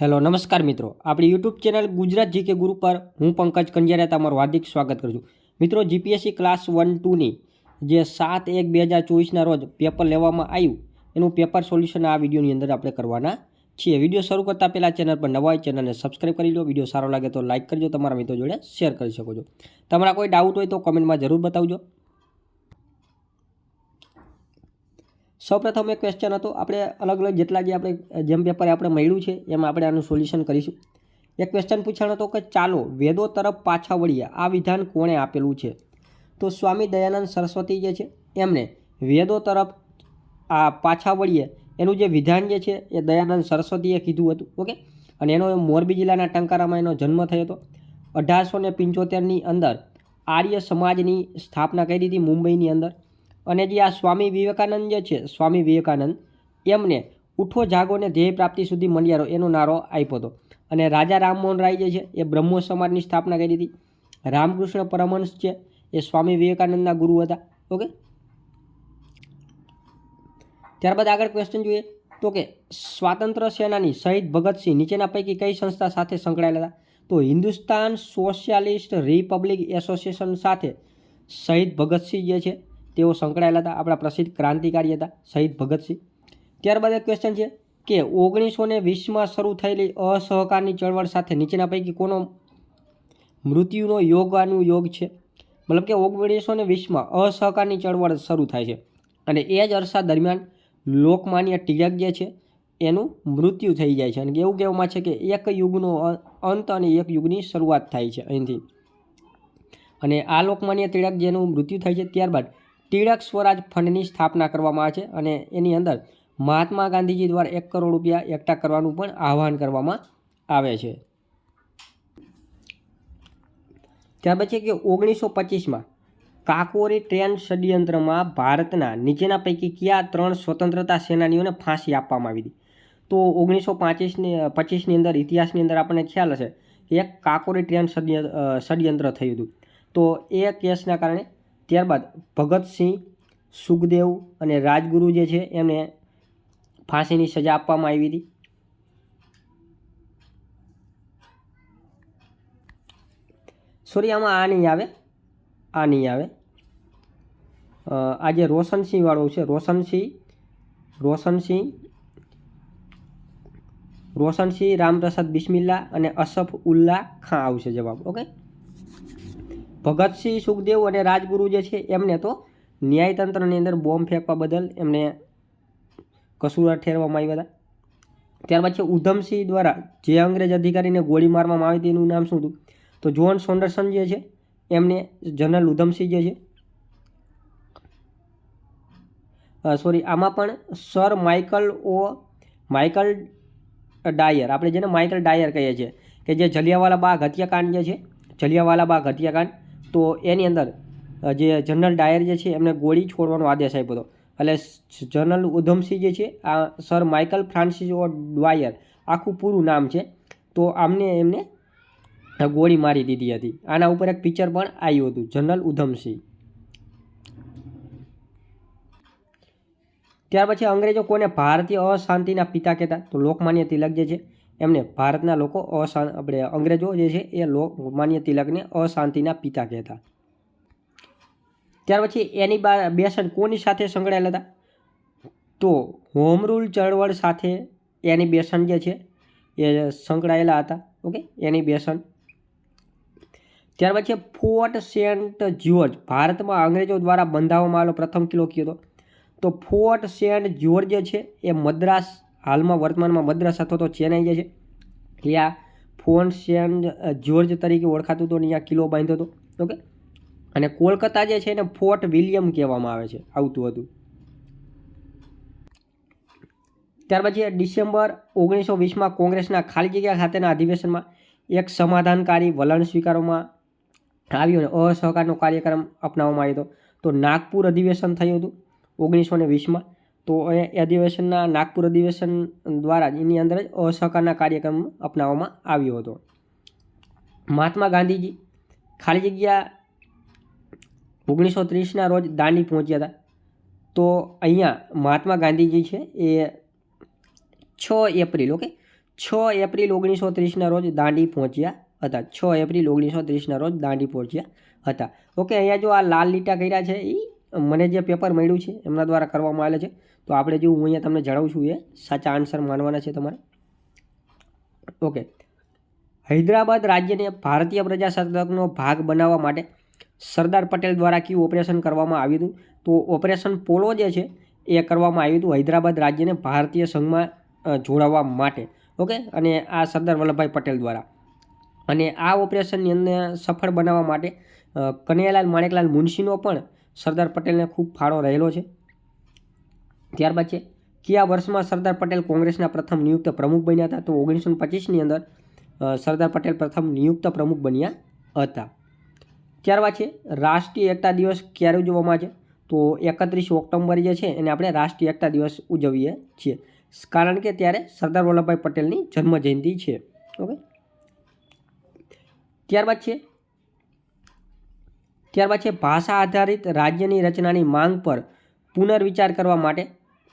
Hello નમસ્કાર મિત્રો, આપણી યુટ્યુબ ચેનલ ગુજરાત જીકે ગુરુ પર હું પંકજ કંજિયારા તમારું હાર્દિક સ્વાગત કરું છું. મિત્રો, જીપીએસસી ક્લાસ 1-2ની જે 7/1/2024ના રોજ પેપર લેવામાં આવ્યું એનું પેપર સોલ્યુશન આ વિડીયોની અંદર આપણે કરવાના છીએ. વિડીયો શરૂ કરતાં પહેલાં ચેનલ પર નવા હોય ચેનલને સબસ્ક્રાઈબ કરી લો. વિડીયો સારો લાગે તો લાઇક કરજો, તમારા મિત્રો જોડે શેર કરી શકો છો. તમારા કોઈ ડાઉટ હોય તો કોમેન્ટમાં જરૂર બતાવજો. સૌપ્રથમ એક ક્વેશ્ચન હતો, આપણે અલગ અલગ જેટલા જે આપણે જેમ પેપર આપણે મળ્યું છે એમ આપણે આનું સોલ્યુશન કરીશું. એક ક્વેશ્ચન પૂછાણો હતો કે ચાલો વેદો તરફ પાછા વળીએ, આ વિધાન કોણે આપેલું છે? તો સ્વામી દયાનંદ સરસ્વતી જે છે એમણે વેદો તરફ પાછા વળીએ એનું જે વિધાન જે છે એ દયાનંદ સરસ્વતીએ કીધું હતું. ઓકે, અને એનો મોરબી જિલ્લાના ટંકારામાં એનો જન્મ થયો હતો. 1875ની અંદર આર્ય સમાજની સ્થાપના કરી હતી મુંબઈની અંદર. અને જે આ સ્વામી વિવેકાનંદ જે છે, સ્વામી વિવેકાનંદ એમને ઉઠો જાગોને ધ્યેય પ્રાપ્તિ સુધી મળ્યારો એનો નારો આપ્યો હતો. અને રાજા રામમોહન રાય જે છે એ બ્રહ્મો સમાજની સ્થાપના કરી હતી. રામકૃષ્ણ પરમહંસ છે એ સ્વામી વિવેકાનંદના ગુરુ હતા. ઓકે, ત્યારબાદ આગળ ક્વેશ્ચન જોઈએ તો કે સ્વાતંત્ર્ય સેનાની શહીદ ભગતસિંહ નીચેના પૈકી કઈ સંસ્થા સાથે સંકળાયેલા હતા? તો હિન્દુસ્તાન સોશિયાલિસ્ટ રિપબ્લિક એસોસિએશન સાથે શહીદ ભગતસિંહ જે છે તેઓ સંકળાયેલા હતા. આપણા પ્રસિદ્ધ ક્રાંતિકારી હતા શહીદ ભગતસિંહ. ત્યારબાદ એક ક્વેશ્ચન છે કે 1920માં શરૂ થયેલી અસહકારની ચળવળ સાથે નીચેના પૈકી કોનો મૃત્યુનો યોગ છે? મતલબ કે 1920માં અસહકારની ચળવળ શરૂ થાય છે અને એ જ અરસા દરમિયાન લોકમાન્ય ટિળક જે છે એનું મૃત્યુ થઈ જાય છે. અને એવું કહેવામાં છે કે એક યુગનો અંત અને એક યુગની શરૂઆત થાય છે અહીંથી. અને આ લોકમાન્ય ટિળક જેનું મૃત્યુ થાય છે ત્યારબાદ ટિળક સ્વરાજ ફંડની સ્થાપના કરવામાં આવે છે અને એની અંદર મહાત્મા ગાંધીજી દ્વારા 1 કરોડ રૂપિયા એકઠા કરવાનું પણ આહવાન કરવામાં આવે છે. ત્યાર પછી કે 1925માં કાકોરી ટ્રેન ષડયંત્રમાં ભારતના નીચેના પૈકી કયા 3 સ્વતંત્રતા સેનાનીઓને ફાંસી આપવામાં આવી હતી? તો 1925ની અંદર ઇતિહાસની અંદર આપણને ખ્યાલ હશે કે એક કાકોરી ટ્રેન ષડયંત્ર થયું હતું. તો એ કેસના કારણે ત્યારબાદ ભગતસિંહ, સુખદેવ અને રાજગુરુ જે છે એમને ફાંસીની સજા આપવામાં આવી હતી. સોરી, આમાં આ નહીં આવે. આ જે રોશનસિંહ વાળો છે, રોશનસિંહ રામપ્રસાદ બિસ્મિલ્લા અને અસફ ઉલ્લા ખાં આવશે જવાબ. ઓકે, ભગતસિંહ, સુખદેવ અને રાજગુરુ જે છે એમને તો ન્યાયતંત્રની અંદર બોમ્બ ફેંકવા બદલ એમને કસૂરવાર ઠેરવામાં આવ્યા હતા. ત્યારબાદ છે ઉધમસિંહ દ્વારા જે અંગ્રેજ અધિકારીને ગોળી મારવામાં આવી હતી એનું નામ શું હતું? તો જ્હોન સોન્ડરસન જે છે એમને જનરલ ઉધમસિંહ જે છે આમાં પણ સર માઇકલ ડાયર, આપણે જેને માઇકલ ડાયર કહીએ છીએ કે જે જલિયાવાલા બાગ હત્યાકાંડ જે છે, હત્યાકાંડ, તો એની અંદર જે જનરલ ડાયર જે છે એમને ગોળી છોડવાનો આદેશ આપ્યો હતો. એટલે જનરલ ઉધમસિંહ જે છે આ સર માઇકલ ફ્રાન્સિસ ડ્વાયર આખું પૂરું નામ છે. તો એમને ગોળી મારી દીધી હતી. આના ઉપર એક પિક્ચર પણ આવ્યું હતું, જનરલ ઉધમસિંહ. ત્યાર પછી અંગ્રેજો કોને ભારતીય અશાંતિના પિતા કહેતા? તો લોકમાન્ય તિલક જે છે એમને ભારતના લોકો અંગ્રેજો જે છે એ લોકમાન્ય તિલકને અશાંતિના પિતા કહેતા. ત્યાર પછી એની બેસન્ટ કોની સાથે સંકળાયેલા હતા? તો હોમ રૂલ ચળવળ સાથે એની બેસન્ટ જે છે એ સંકળાયેલા હતા. ઓકે, એની બેસન્ટ. ત્યાર પછી ફોર્ટ સેન્ટ જ્યોર્જ ભારતમાં અંગ્રેજો દ્વારા બંધાવવામાં આવેલો પ્રથમ કિલ્લો કયો હતો? તો ફોર્ટ સેન્ટ જ્યોર્જ જે છે એ મદ્રાસ, હાલમાં વર્તમાનમાં મદ્રાસ અથવા તો ચેન્નાઈ જે છે એ આ ફોર્ટ સેન્ટ જ્યોર્જ તરીકે ઓળખાતું હતું અને અહીંયા કિલ્લો બાંધ્યો હતો. ઓકે, અને કોલકાતા જે છે એને ફોર્ટ વિલિયમ કહેવામાં આવે છે, આવતું હતું. ત્યાર પછી ડિસેમ્બર 1920માં કોંગ્રેસના ખાલી જગ્યા ખાતેના અધિવેશનમાં એક સમાધાનકારી વલણ સ્વીકારવામાં આવ્યું અને અસહકારનો કાર્યક્રમ અપનાવવામાં આવ્યો હતો. તો નાગપુર અધિવેશન થયું હતું 1920માં. તો એ અધિવેશનના નાગપુર અધિવેશન દ્વારા એની અંદર જ અસહકારના કાર્યક્રમ અપનાવવામાં આવ્યો હતો. મહાત્મા ગાંધીજી ખાલી જગ્યા 1930ના રોજ દાંડી પહોંચ્યા હતા. તો અહીંયા મહાત્મા ગાંધીજી છે એ 6 એપ્રિલ 6 એપ્રિલ 1930ના રોજ દાંડી પહોંચ્યા હતા. 6 એપ્રિલ 1930ના રોજ દાંડી પહોંચ્યા હતા. ઓકે, અહીંયા જો આ લાલ લીટા કર્યા છે એ મને જે પેપર મળ્યું છે એમના દ્વારા કરવામાં આવેલા છે. તો આપણે જો હું અહીંયા તમને જણાવું છું એ સાચા આન્સર માનવાના છે તમારે. ઓકે, હૈદરાબાદ રાજ્યને ભારતીય પ્રજાસત્તાકનો ભાગ બનાવવા માટે સરદાર પટેલ દ્વારા કયું ઓપરેશન કરવામાં આવ્યું હતું? તો ઓપરેશન પોલો જે છે એ કરવામાં આવ્યું હતું હૈદરાબાદ રાજ્યને ભારતીય સંઘમાં જોડાવવા માટે. ઓકે, અને આ સરદાર વલ્લભભાઈ પટેલ દ્વારા. અને આ ઓપરેશનની અંદર સફળ બનાવવા માટે કનૈયાલાલ માણેકલાલ મુનશીનો પણ સરદાર પટેલને ખૂબ ફાળો રહેલો છે. ત્યારબાદ છે કયા વર્ષમાં સરદાર પટેલ કોંગ્રેસના પ્રથમ નિયુક્ત પ્રમુખ બન્યા હતા? તો 1925ની અંદર સરદાર પટેલ પ્રથમ નિયુક્ત પ્રમુખ બન્યા હતા. ત્યારબાદ છે રાષ્ટ્રીય એકતા દિવસ ક્યારે ઉજવવામાં આવે છે? તો 31 ઓક્ટોબર જે છે એને આપણે રાષ્ટ્રીય એકતા દિવસ ઉજવીએ છીએ, કારણ કે ત્યારે સરદાર વલ્લભભાઈ પટેલની જન્મજયંતિ છે. ઓકે, ત્યારબાદ છે ભાષા આધારિત રાજ્યની રચનાની માંગ પર પુનર્વિચાર કરવા માટે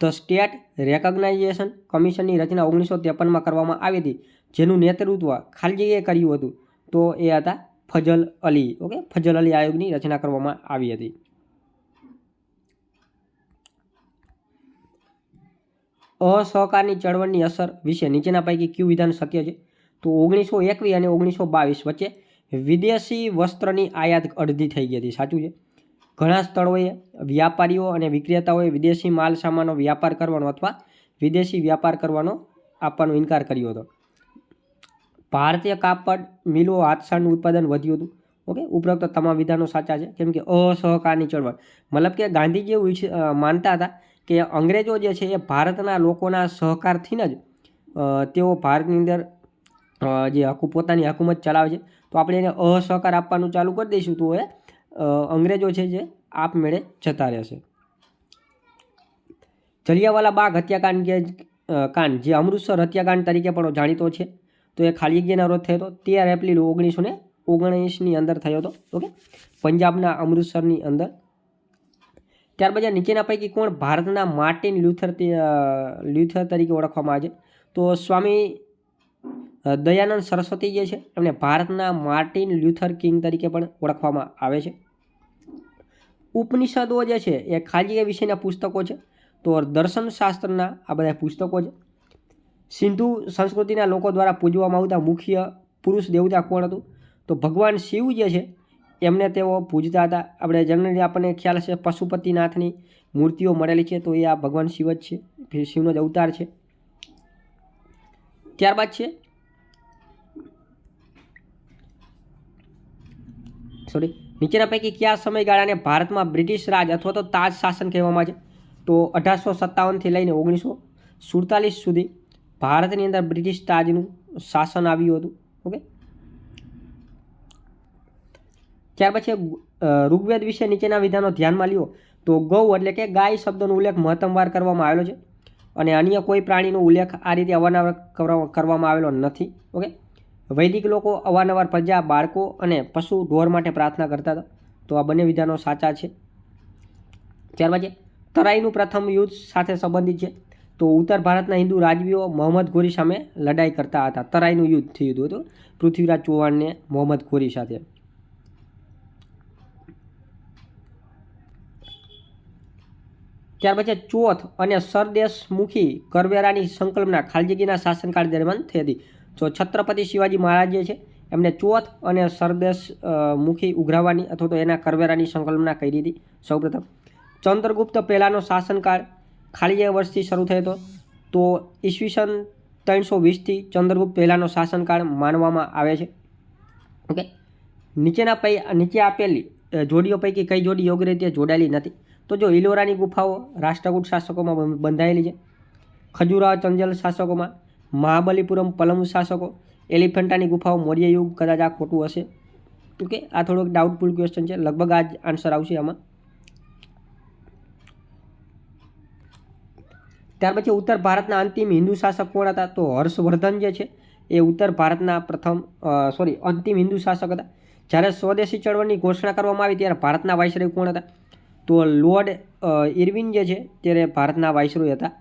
ધ સ્ટેટ રેકગ્નાઇઝેશન કમિશનની રચના 1953માં કરવામાં આવી હતી, જેનું નેતૃત્વ ખાલી જગ્યાએ કર્યું હતું. તો એ હતા ફજલ અલી. ઓકે, ફજલ અલી આયોગની રચના કરવામાં આવી હતી. અસહકારની ચળવળની અસર વિશે નીચેના પૈકી કયું વિધાન સત્ય છે? તો 1921 અને 1922 વચ્ચે વિદેશી વસ્ત્રની આયાત અડધી થઈ ગઈ હતી. સાચું છે. ઘણા સ્થળોએ વ્યાપારીઓ અને વિક્રેતાઓએ વિદેશી માલ સામાનનો વ્યાપાર કરવાનો અથવા વિદેશી વ્યાપાર આપવાનો ઇનકાર કર્યો હતો. ભારતીય કાપડ મિલો હાથસાળનું ઉત્પાદન વધ્યું હતું. ઓકે, ઉપરોક્ત તમામ વિધાનો સાચા છે, કેમ કે અસહકારની ચળવળ મતલબ કે ગાંધીજી એવું માનતા હતા કે અંગ્રેજો જે છે એ ભારતના લોકોના સહકારથી જ તેઓ ભારતની અંદર જે પોતાની હુકુમત ચલાવે છે. તો આપણે એને અસહકાર આપવાનું ચાલુ કરી દઈશું તો એ અંગ્રેજો છે જે આપમેળે જતા રહેશે. જલિયાવાલા બાગ હત્યાકાંડ જે અમૃતસર હત્યાકાંડ તરીકે પણ જાણીતો છે, તો એ ખાલી જગ્યાના રોજ થયો હતો 13 એપ્રિલ 1919ની અંદર થયો હતો. ઓકે, પંજાબના અમૃતસરની અંદર. ત્યારબાદ નીચેના પૈકી કોણ ભારતના માર્ટિન લ્યુથર તરીકે ઓળખવામાં આવે છે? તો સ્વામી દયાનંદ સરસ્વતી જે છે એમને ભારતના માર્ટિન લ્યુથર કિંગ તરીકે પણ ઓળખવામાં આવે છે. ઉપનિષદો જે છે એ ખાલી વિષયના પુસ્તકો છે, તો દર્શનશાસ્ત્રના આ બધા પુસ્તકો છે. સિંધુ સંસ્કૃતિના લોકો દ્વારા પૂજવામાં આવતા મુખ્ય પુરુષ દેવતા કોણ હતું? તો ભગવાન શિવ જે છે એમને તેઓ પૂજતા હતા. આપણે જનરલી આપણને ખ્યાલ છે પશુપતિનાથની મૂર્તિઓ મળેલી છે, તો એ આ ભગવાન શિવ જ છે, શિવનો જ અવતાર છે. ત્યારબાદ છે નીચેના પૈકી કયા સમયગાળાને ભારતમાં બ્રિટિશ રાજ અથવા તો તાજ શાસન કહેવામાં આવે છે? તો 1857થી લઈને 1947 સુધી ભારતની અંદર બ્રિટિશ તાજનું શાસન આવ્યું હતું. ઓકે, ત્યાર પછી ઋગ્વેદ વિશે નીચેના વિધાનો ધ્યાનમાં લ્યો. તો ગૌ એટલે કે ગાય શબ્દનો ઉલ્લેખ મહત્તમવાર કરવામાં આવેલો છે, અને અન્ય કોઈ પ્રાણીનો ઉલ્લેખ આ રીતે અવારનવાર કરવામાં આવેલો નથી. ઓકે, વૈદિક લોકો અવારનવાર પ્રજા, બાળકો અને પશુ ઢોર માટે પ્રાર્થના કરતા હતા. તો આ બંને વિધાનો સાચા છે. ત્યારબાદ તરાઈનું પ્રથમ યુદ્ધ સાથે સંબંધિત છે. તો ઉત્તર ભારતના હિન્દુ રાજવીઓ મોહમ્મદ ઘોરી સામે લડાઈ કરતા હતા. તરાઈનું યુદ્ધ થયું હતું પૃથ્વીરાજ ચૌહાણને મોહમ્મદ ઘોરી સાથે. ત્યાર પછી ચોથ અને સરદેશમુખી કરવેરાની સંકલ્પના ખાલી જગ્યાના શાસનકાળ દરમિયાન થઈ હતી. તો છત્રપતિ શિવાજી મહારાજ જે છે એમને ચોથ અને સરદેશમુખી ઉઘરાવવાની અથવા તો એના કરવેરાની સંકલ્પના કરી હતી સૌપ્રથમ. ચંદ્રગુપ્ત પહેલાંનો શાસનકાળ ખાલી જગ્યા વર્ષથી શરૂ થયો હતો. તો ઈસવીસન 320થી ચંદ્રગુપ્ત પહેલાંનો શાસનકાળ માનવામાં આવે છે. ઓકે, નીચે આપેલી જોડીઓ પૈકી કઈ જોડી યોગ્ય રીતે જોડાયેલી નથી? તો જો ઇલોરાની ગુફાઓ રાષ્ટ્રકૂટ શાસકોમાં બંધાયેલી છે, ખજુરાહો ચંચલ શાસકોમાં, મહાબલીપુરમ પલમ શાસકો, એલિફેન્ટાની ગુફાઓ મૌર્ય યુગ. કદાચ આ ખોટું હશે. ઓકે, આ થોડોક ડાઉટફુલ ક્વેશ્ચન છે, લગભગ આ જ આન્સર આવશે આમાં. ત્યાર પછી ઉત્તર ભારતના અંતિમ હિન્દુ શાસક કોણ હતા? તો હર્ષવર્ધન જે છે એ ઉત્તર ભારતના અંતિમ હિન્દુ શાસક હતા. જ્યારે સ્વદેશી ચળવળની ઘોષણા કરવામાં આવી ત્યારે ભારતના વાઇસરોય કોણ હતા? તો લોર્ડ ઇરવિન જે છે ત્યારે ભારતના વાઇસરોય હતા.